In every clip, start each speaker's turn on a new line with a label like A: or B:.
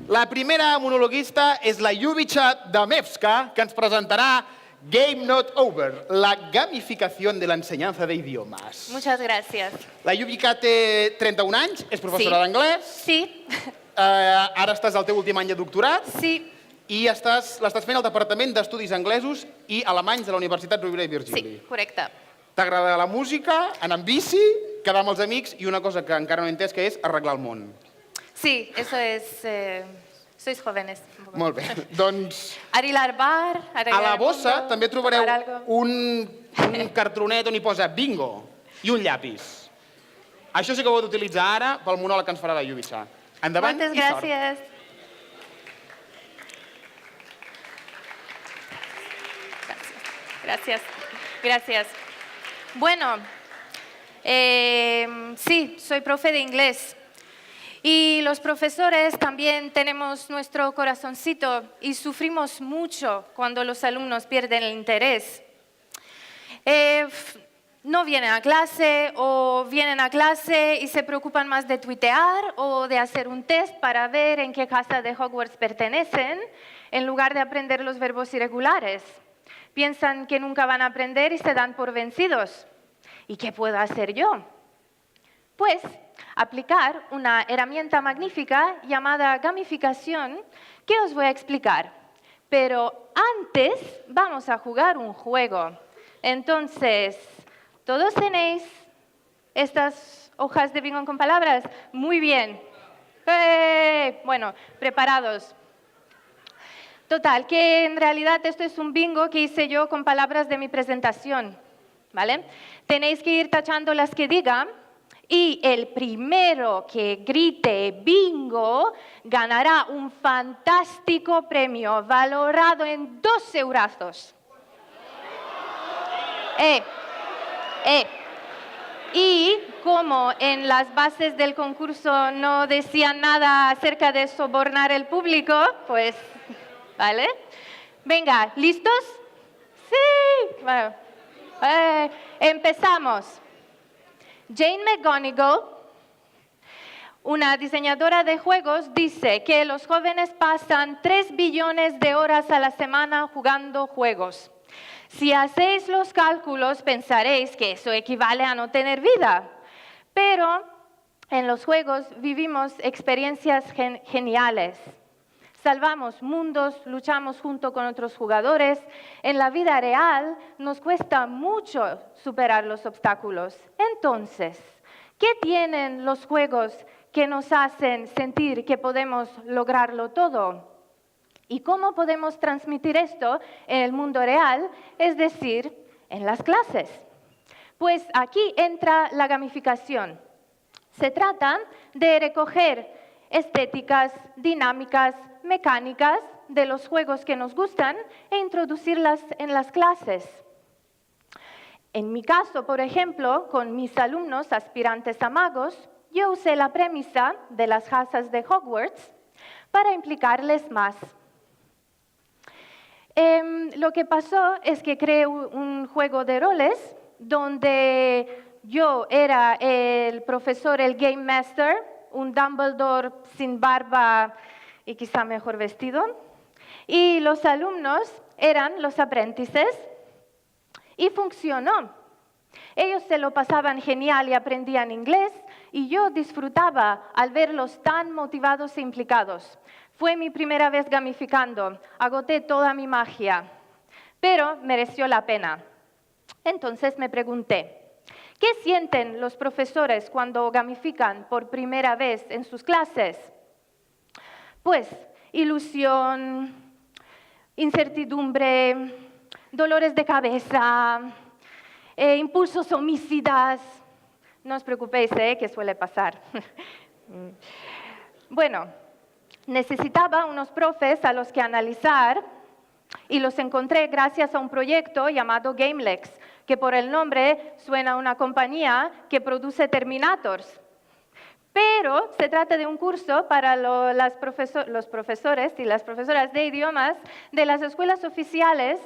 A: La primera monologuista és la Ljubica Damevska, que ens presentarà Game Not Over, la gamificación de la enseñanza de idiomas.
B: Muchas gracias.
A: La Ljubica té 31 anys, és professora d'anglès.
B: Sí.
A: Ara estàs al teu últim any de doctorat.
B: Sí.
A: I l'estàs fent al Departament d'Estudis Anglesos i Alemanys de la Universitat Rovira i Virgili.
B: Sí, correcte.
A: T'agrada la música, anar amb bici, quedar amb els amics i una cosa que encara no he entès, que és arreglar el món.
B: Sí, eso es... Sois jóvenes.
A: Molt bé, doncs...
B: Arreglar bar, arreglar
A: a la bossa
B: mundo,
A: també trobareu
B: tomar algo.
A: un cartronet on hi posa bingo i un llapis. Això sí que ho heu d'utilitzar ara pel monòleg que ens farà la Ljubica. Endavant
B: Moltes
A: i sort.
B: gràcies. Gracias. Gracias. Bueno, sí, soy profe de inglés. Y los profesores también tenemos nuestro corazoncito y sufrimos mucho cuando los alumnos pierden el interés. No vienen a clase o vienen a clase y se preocupan más de tuitear o de hacer un test para ver en qué casa de Hogwarts pertenecen, en lugar de aprender los verbos irregulares. Piensan que nunca van a aprender y se dan por vencidos. ¿Y qué puedo hacer yo? Pues aplicar una herramienta magnífica llamada gamificación que os voy a explicar. Pero antes vamos a jugar un juego. Entonces, ¿todos tenéis estas hojas de bingo con palabras? Muy bien. Bueno, preparados. Total, que en realidad esto es un bingo que hice yo con palabras de mi presentación, ¿vale? Tenéis que ir tachando las que diga y el primero que grite bingo ganará un fantástico premio valorado en 2 eurazos. Y como en las bases del concurso no decían nada acerca de sobornar el público, pues, ¿vale? Venga, ¿listos? Sí. Bueno, empezamos. Jane McGonigal, una diseñadora de juegos, dice que los jóvenes pasan 3 billones de horas a la semana jugando juegos. Si hacéis los cálculos, pensaréis que eso equivale a no tener vida. Pero en los juegos vivimos experiencias geniales. Salvamos mundos, luchamos junto con otros jugadores. En la vida real nos cuesta mucho superar los obstáculos. Entonces, ¿qué tienen los juegos que nos hacen sentir que podemos lograrlo todo? ¿Y cómo podemos transmitir esto en el mundo real, es decir, en las clases? Pues aquí entra la gamificación. Se trata de recoger estéticas, dinámicas, mecánicas de los juegos que nos gustan e introducirlas en las clases. En mi caso, por ejemplo, con mis alumnos aspirantes a magos, yo usé la premisa de las casas de Hogwarts para implicarles más. Lo que pasó es que creé un juego de roles donde yo era el profesor, el Game Master, un Dumbledore sin barba y quizá mejor vestido, y los alumnos eran los aprendices, y funcionó. Ellos se lo pasaban genial y aprendían inglés, y yo disfrutaba al verlos tan motivados e implicados. Fue mi primera vez gamificando, agoté toda mi magia, pero mereció la pena. Entonces me pregunté, ¿qué sienten los profesores cuando gamifican por primera vez en sus clases? Pues ilusión, incertidumbre, dolores de cabeza, impulsos homicidas. No os preocupéis, que suele pasar. Bueno, necesitaba unos profes a los que analizar y los encontré gracias a un proyecto llamado GameLex, que por el nombre suena a una compañía que produce Terminators. Pero se trata de un curso para los profesores y las profesoras de idiomas de las escuelas oficiales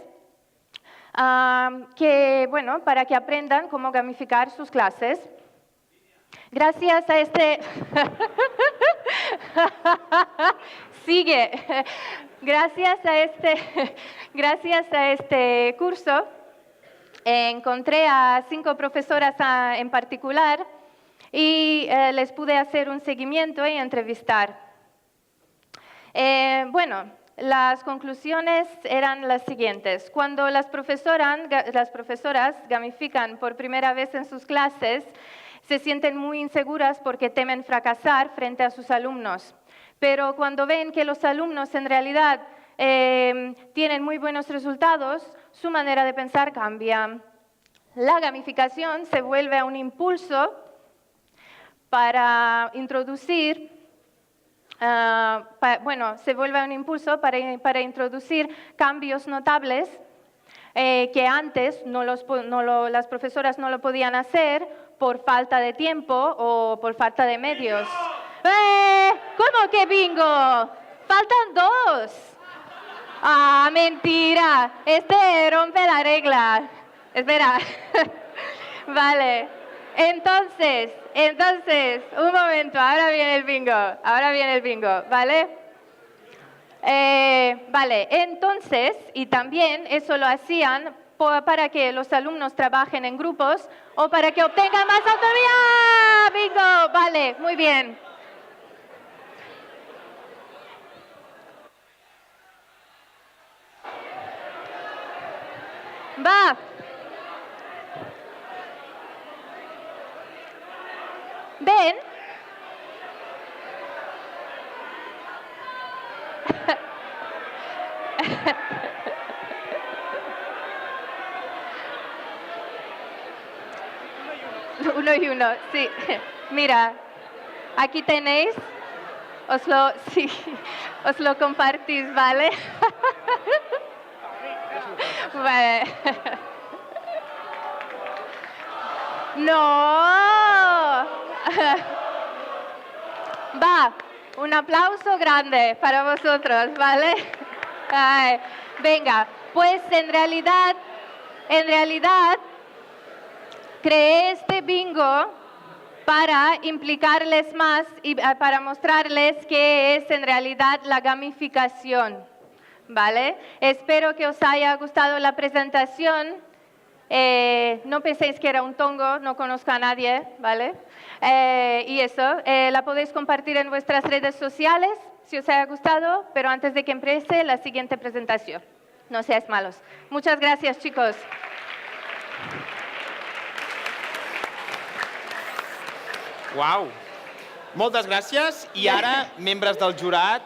B: para que aprendan cómo gamificar sus clases. Gracias a este... Sigue. Gracias a este curso, encontré a 5 profesoras en particular y les pude hacer un seguimiento y entrevistar. Las conclusiones eran las siguientes. Cuando las profesoras gamifican por primera vez en sus clases, se sienten muy inseguras porque temen fracasar frente a sus alumnos. Pero cuando ven que los alumnos en realidad tienen muy buenos resultados, su manera de pensar cambia. La gamificación se vuelve un impulso para introducir cambios notables que antes las profesoras no lo podían hacer por falta de tiempo o por falta de medios. ¿Cómo que bingo? Faltan 2. Ah, mentira. Este rompe la regla. Espera. Vale. Entonces, un momento. Ahora viene el bingo. ¿Vale? Vale. Entonces, y también eso lo hacían para que los alumnos trabajen en grupos o para que obtengan más autonomía. ¡Bingo! Vale, muy bien. Va. ¿Ven? Uno y uno, sí. Mira, aquí tenéis, os lo compartís, ¿vale? Vale. No. Va, un aplauso grande para vosotros, ¿vale? Ay, venga, pues en realidad, creé este bingo para implicarles más y para mostrarles qué es en realidad la gamificación, ¿vale? Espero que os haya gustado la presentación. No penséis que era un tongo, no conozco a nadie, ¿vale? Y eso, la podéis compartir en vuestras redes sociales si os haya gustado, pero antes de que empiece la siguiente presentación. No seáis malos. Muchas gracias, chicos.
A: Uau! Moltes gràcies. I ara, membres del jurat,